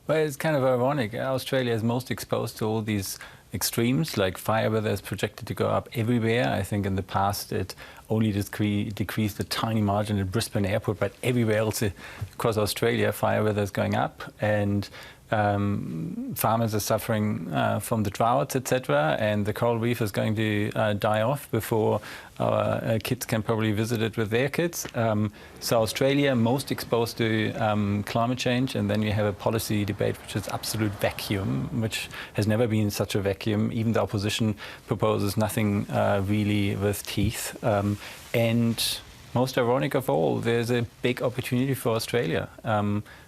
Well, it's kind of ironic. Australia is most exposed to all these extremes, like fire weather is projected to go up everywhere. I think in the past it only decreased a tiny margin at Brisbane Airport, but everywhere else across Australia, fire weather is going up, and farmers are suffering from the droughts, etc. And the coral reef is going to die off before our kids can probably visit it with their kids. So Australia most exposed to climate change, and then you have a policy debate which is absolute vacuum, which has never been such a vacuum. Even the opposition proposes nothing really with teeth. And most ironic of all, there's a big opportunity for Australia.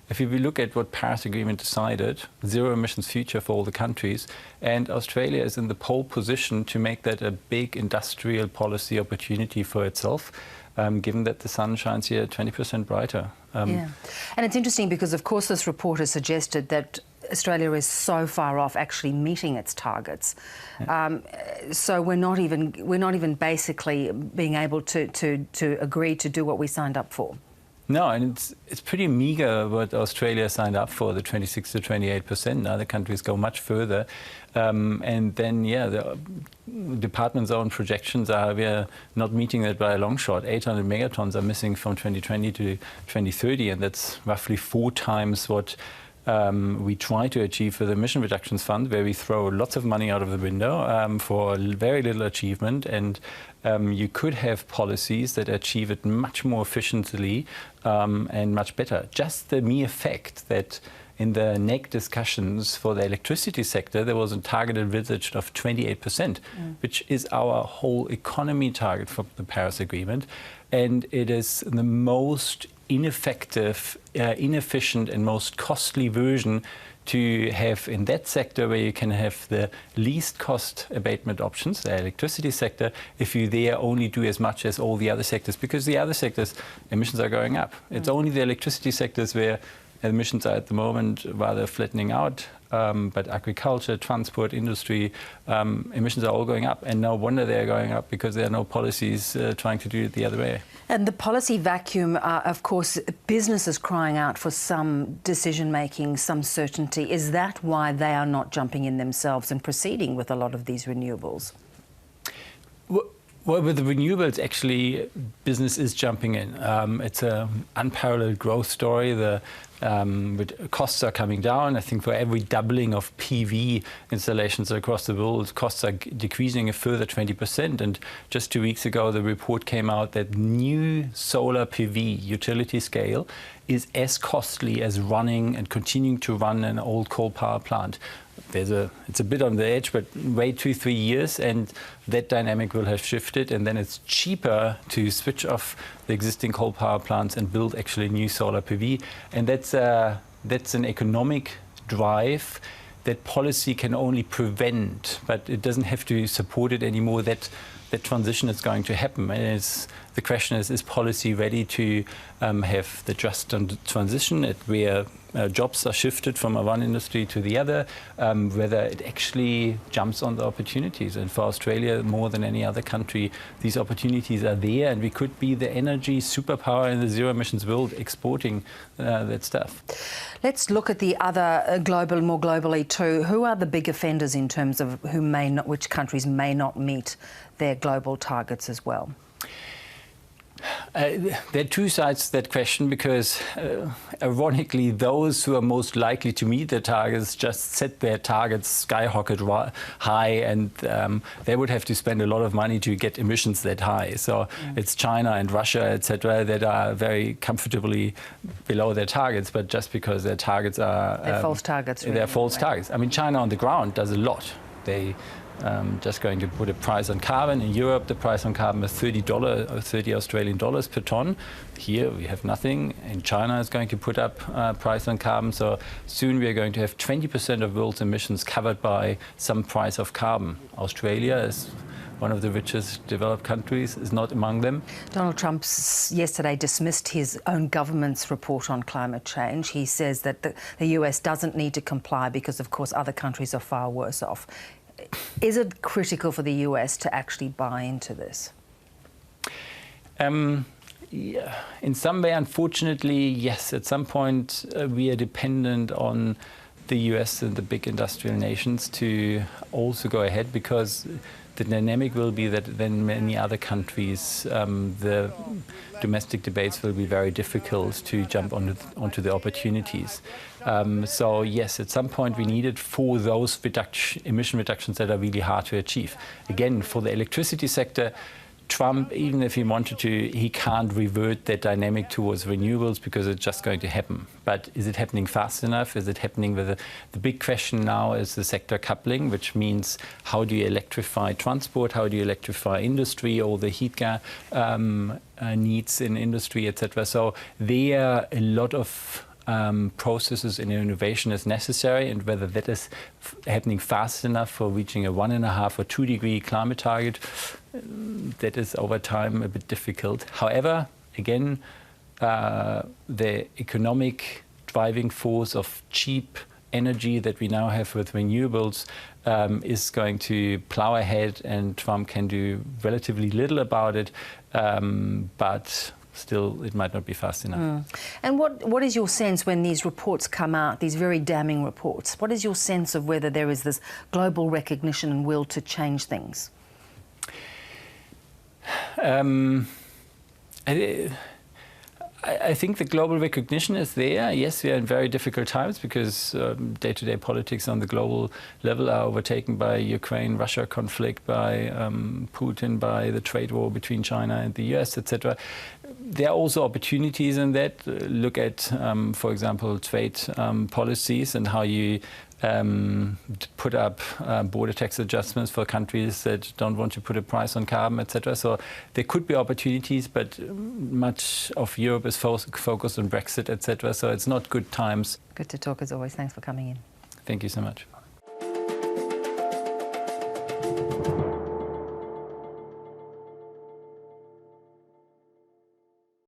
If you look at what Paris Agreement decided, zero emissions future for all the countries, and Australia is in the pole position to make that a big industrial policy opportunity for itself, given that the sun shines here 20% brighter. Yeah, and it's interesting because, of course, this report has suggested that Australia is so far off actually meeting its targets. Yeah. So we're not even basically being able to agree to do what we signed up for. No, and it's pretty meager what Australia signed up for, the 26 to 28%. Other countries go much further. And then, yeah, the department's own projections are we're not meeting that by a long shot. 800 megatons are missing from 2020 to 2030, and that's roughly 4 times what we try to achieve with the Emission Reductions Fund, where we throw lots of money out of the window for very little achievement. And you could have policies that achieve it much more efficiently and much better. Just the mere fact that in the NEC discussions for the electricity sector, there was a target envisaged of 28%, which is our whole economy target for the Paris Agreement. And it is the most ineffective, inefficient and most costly version to have in that sector, where you can have the least cost abatement options, the electricity sector, if you there only do as much as all the other sectors, because the other sectors, emissions are going up. It's only the electricity sectors where emissions are at the moment rather flattening out, but agriculture, transport, industry, emissions are all going up, and no wonder they're going up because there are no policies trying to do it the other way. And the policy vacuum, of course, businesses crying out for some decision-making, some certainty. Is that why they are not jumping in themselves and proceeding with a lot of these renewables? Well, with the renewables, actually, business is jumping in. It's an unparalleled growth story. The costs are coming down. I think for every doubling of PV installations across the world, costs are decreasing a further 20%. And just 2 weeks ago, the report came out that new solar PV utility scale is as costly as running and continuing to run an old coal power plant. It's a bit on the edge, but wait 2-3 years and that dynamic will have shifted, and then it's cheaper to switch off the existing coal power plants and build actually new solar PV. And that's an economic drive that policy can only prevent, but it doesn't have to support it anymore. That transition is going to happen. And the question is policy ready to have the just transition where jobs are shifted from one industry to the other, whether it actually jumps on the opportunities. And for Australia, more than any other country, these opportunities are there, and we could be the energy superpower in the zero emissions world, exporting that stuff. Let's look at the other more globally too. Who are the big offenders in terms of which countries may not meet their global targets as well? There are two sides to that question, because ironically, those who are most likely to meet their targets just set their targets skyrocket high, and they would have to spend a lot of money to get emissions that high. So it's China and Russia, etc., that are very comfortably below their targets, but just because their targets are... They're false targets. Really, they're false targets. I mean, China on the ground does a lot. They just going to put a price on carbon. In Europe, the price on carbon is $30 Australian dollars per ton. Here, we have nothing. And China is going to put up price on carbon. So soon we are going to have 20% of world's emissions covered by some price of carbon. Australia is one of the richest developed countries, is not among them. Donald Trump yesterday dismissed his own government's report on climate change. He says that the US doesn't need to comply because, of course, other countries are far worse off. Is it critical for the US to actually buy into this? Yeah, in some way, unfortunately, yes. At some point, we are dependent on the US and the big industrial nations to also go ahead, because the dynamic will be that then many other countries, the domestic debates will be very difficult to jump onto the opportunities. So yes, at some point we need it for those emission reductions that are really hard to achieve. Again, for the electricity sector, Trump, even if he wanted to, he can't revert that dynamic towards renewables because it's just going to happen. But is it happening fast enough? Is it happening with the big question now is the sector coupling, which means how do you electrify transport? How do you electrify industry, all the heat gas needs in industry, etc. So there a lot of processes and innovation is necessary, and whether that is happening fast enough for reaching a 1.5 or 2 degree climate target, that is over time a bit difficult. However, again, the economic driving force of cheap energy that we now have with renewables is going to plow ahead, and Trump can do relatively little about it, but still, it might not be fast enough. And what is your sense when these reports come out, these very damning reports? What is your sense of whether there is this global recognition and will to change things? I think the global recognition is there. Yes, we are in very difficult times because day-to-day politics on the global level are overtaken by Ukraine-Russia conflict, by Putin, by the trade war between China and the US, etc. There are also opportunities in that. Look at, for example, trade policies and how you put up border tax adjustments for countries that don't want to put a price on carbon, etc. So there could be opportunities, but much of Europe is focused on Brexit, etc. So it's not good times. Good to talk as always. Thanks for coming in. Thank you so much.